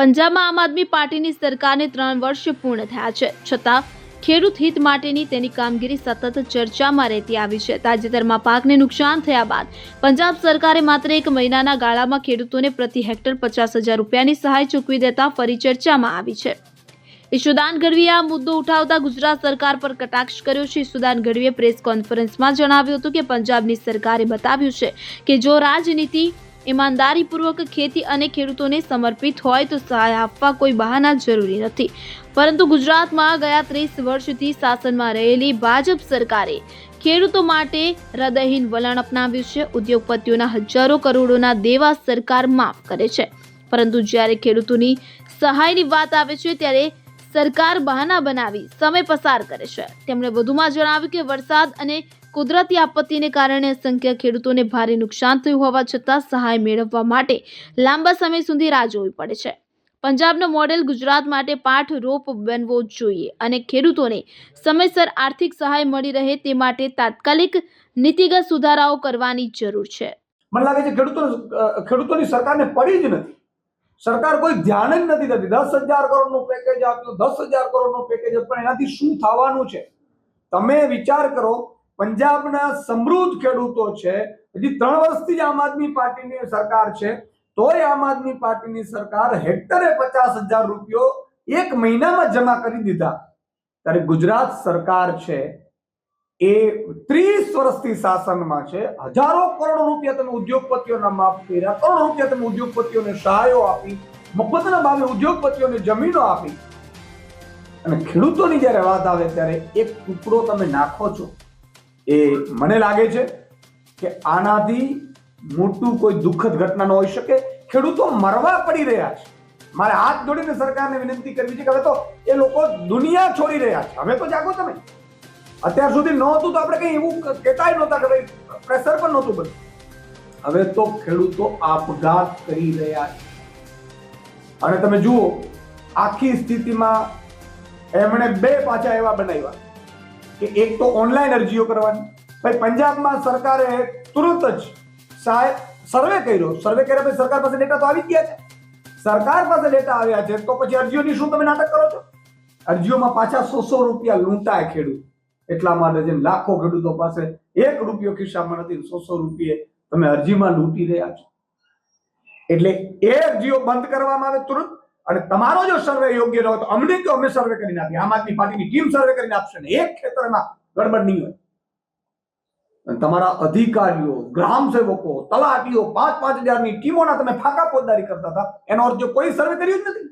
પંજાબમાં આમ આદમી પાર્ટીની સરકારને 3 વર્ષ પૂર્ણ થયા છે, છતાં ખેડૂત હિત માટેની તેની કામગીરી સતત ચર્ચામાં રહેતી આવી છે. તાજેતરમાં પાકને નુકસાન થયા બાદ પંજાબ સરકારે માત્ર 1 મહિનાના ગાળામાં ખેડૂતોને પ્રતિ હેક્ટર 50,000 રૂપિયાની સહાય ચૂકવી દેતા ફરી ચર્ચામાં આવી છે. ઈશુદાન ગઢવીએ આ મુદ્દો ઉઠાવતા ગુજરાત સરકાર પર કટાક્ષ કર્યો છે. ઈશુદાન ગઢવીએ પ્રેસ કોન્ફરન્સમાં જણાવ્યું હતું કે પંજાબની સરકારે બતાવ્યું છે કે જો રાજનીતિ ઈમાનદારીપૂર્વક ખેતી અને ખેડૂતોને સમર્પિત હોય તો સહાય આપવા કોઈ બહાના જરૂરી નથી. પરંતુ ગુજરાતમાં ગયા 30 વર્ષથી શાસનમાં રહેલી ભાજપ સરકારે ખેડૂતો માટે હૃદયહીન વલણ અપનાવ્યું છે. ઉદ્યોગપતિઓના હજારો કરોડોના દેવા સરકાર માફ કરે છે, પરંતુ જ્યારે ખેડૂતોની સહાયની વાત આવે છે ત્યારે સરકાર બહાના બનાવી સમય પસાર કરે છે. તેમણે વધુમાં જણાવ્યું કે વરસાદ અને કુદરતી આપત્તિને કારણે અસંખ્ય ખેડૂતોને ભારે નુકસાન થયું હોવા છતાં સહાય મેળવવા માટે લાંબા સમય સુધી રાહ જોવી પડે છે. પંજાબનો મોડેલ ગુજરાત માટે પાઠરૂપ બનવો જોઈએ અને ખેડૂતોને સમયસર આર્થિક સહાય મળી રહે તે માટે તાત્કાલિક નીતિગત સુધારાઓ કરવાની જરૂર છે. મને લાગે છે ખેડૂતોની સરકારને પડી જ નથી. સરકાર કોઈ ધ્યાન જ નથી દેતી. 10,000 કરોડનું પેકેજ આપ્યું, 10,000 કરોડનું પેકેજ આપ્યું, પણ એનાથી શું થવાનું છે? તમે વિચાર કરો, પંજાબના સમૃદ્ધ ખેડૂતો છે, હજી 3 વર્ષથી જ આમ આદમી પાર્ટીની સરકાર છે, તોય આમ આદમી પાર્ટીની સરકાર હેક્ટરે 50,000 રૂપિયો 1 મહિનામાં જમા કરી દીધા. ત્યારે ગુજરાત સરકાર છે એ 30 વર્ષથી શાસનમાં છે. હજારો કરોડ રૂપિયા તમે ઉદ્યોગપતિઓના માફ કર્યા, કરોડ રૂપિયા તમે ઉદ્યોગપતિઓને સહાયો આપી, મફતના ભાવે ઉદ્યોગપતિઓને જમીનો આપી, અને ખેડૂતોની જ્યારે વાત આવે ત્યારે એક ટુકડો તમે નાખો છો. એ મને લાગે છે કે આનાથી મોટું કોઈ દુઃખદ ઘટના ન હોઈ શકે. ખેડૂતો મરવા પડી રહ્યા છે. મારે હાથ જોડીને સરકારને વિનંતી કરવી છે કે હવે તો એ લોકો દુનિયા છોડી રહ્યા છે. હવે તો જાગો તમે. અત્યાર સુધી નહોતું તો આપણે કઈ એવું કહેતાય નહોતા કે ભાઈ પ્રેશર પણ નહોતું બન્યું. હવે તો ખેડૂતો આપઘાત કરી રહ્યા છે. અને તમે જુઓ, આખી સ્થિતિમાં એમણે 2 પાછા એવા બનાવ્યા કે એક તો ઓનલાઈન અરજીઓ કરવાની. ભાઈ પંજાબમાં સરકારે તુરંત જ સર્વે કર્યો. સર્વે કર્યા પછી સરકાર પાસે ડેટા તો આવી ગયા છે. સરકાર પાસે ડેટા આવ્યા છે તો પછી અરજીઓની શું તમે નાટક કરો છો? અરજીઓમાં પાછા 100 રૂપિયા લૂંટાય ખેડૂત. એટલા માટે જેમ લાખો ખેડૂતો પાસે 1 રૂપિયો ખિસ્સામાં નથી, 100 રૂપિયે તમે અરજીમાં લૂંટી રહ્યા છો. એટલે એ અરજીઓ બંધ કરવામાં આવે તુરંત. અને તમારો જો સર્વે યોગ્ય ન હોય તો અમને તો અમે સર્વે કરીને આપીએ. આમ આદમી પાર્ટીની ટીમ સર્વે કરીને આપશે ને એક ખેતરમાં ગડબડ નહીં હોય. તમારા અધિકારીઓ, ગ્રામ સેવકો, તલાટીઓ 5,000 ની ટીમોના તમે ફાકા પોતદારી કરતા હતા. એનો અર્થ જો કોઈ સર્વે કર્યું જ નથી.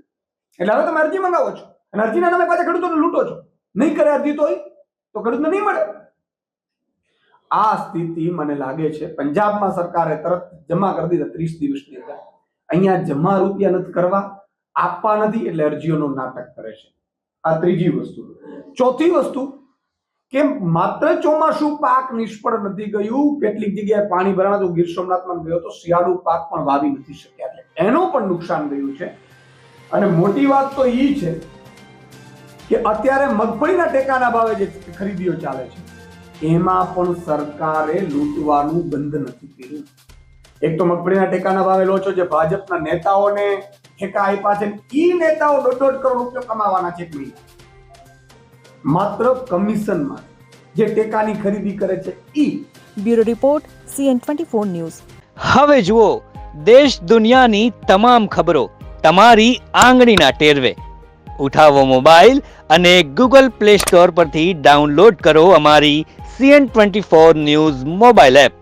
એટલે હવે તમે અરજી મંગાવો છો અને અરજીના નામે પાછા ખેડૂતોને લૂંટો છો. નહીં કરે અરજી તો ખેડૂતને નહીં મળે. આ સ્થિતિ મને લાગે છે પંજાબમાં સરકારે તરત જમા કરી દીધા 30 દિવસની અંદર. અહીંયા જમા રૂપિયા નથી કરવા, આપવા નથી, એટલે અરજીઓનું નાટક કરે છે. આ ત્રીજી વસ્તુ. ચોથી વસ્તુ કે માત્ર ચોમાસું પાક નિષ્ફળ નથી ગયું, કેટલીક જગ્યાએ પાણી ભરાણા તો ગીર સોમનાથમાં ગયો તો શિયાળુ પાક પણ વાવી નથી શક્યા, એટલે એનું પણ નુકસાન ગયું છે. અને મોટી વાત તો એ છે કે અત્યારે મગફળીના ટેકાના ભાવે જે ખરીદીઓ ચાલે છે એમાં પણ સરકારે લૂંટવાનું બંધ નથી કર્યું. એક તો મગફળીના ટેકાના ભાવે લો છો, જે ભાજપના નેતાઓને ઠેકા આપ્યા છે, ઈ નેતાઓ 1.5 કરોડ રૂપિયા કમાવાના છે એક મહિના માત્ર કમિશનમાં. જે ટેકાની ખરીદી કરે છે ઈ. Bureau report CN24 news. હવે જુઓ દેશ દુનિયાની તમામ ખબરો તમારી આંગળીના ટેરવે. ઉઠાવો મોબાઈલ અને Google Play Store પરથી ડાઉનલોડ કરો અમારી CN24 ન્યૂઝ મોબાઈલ એપ.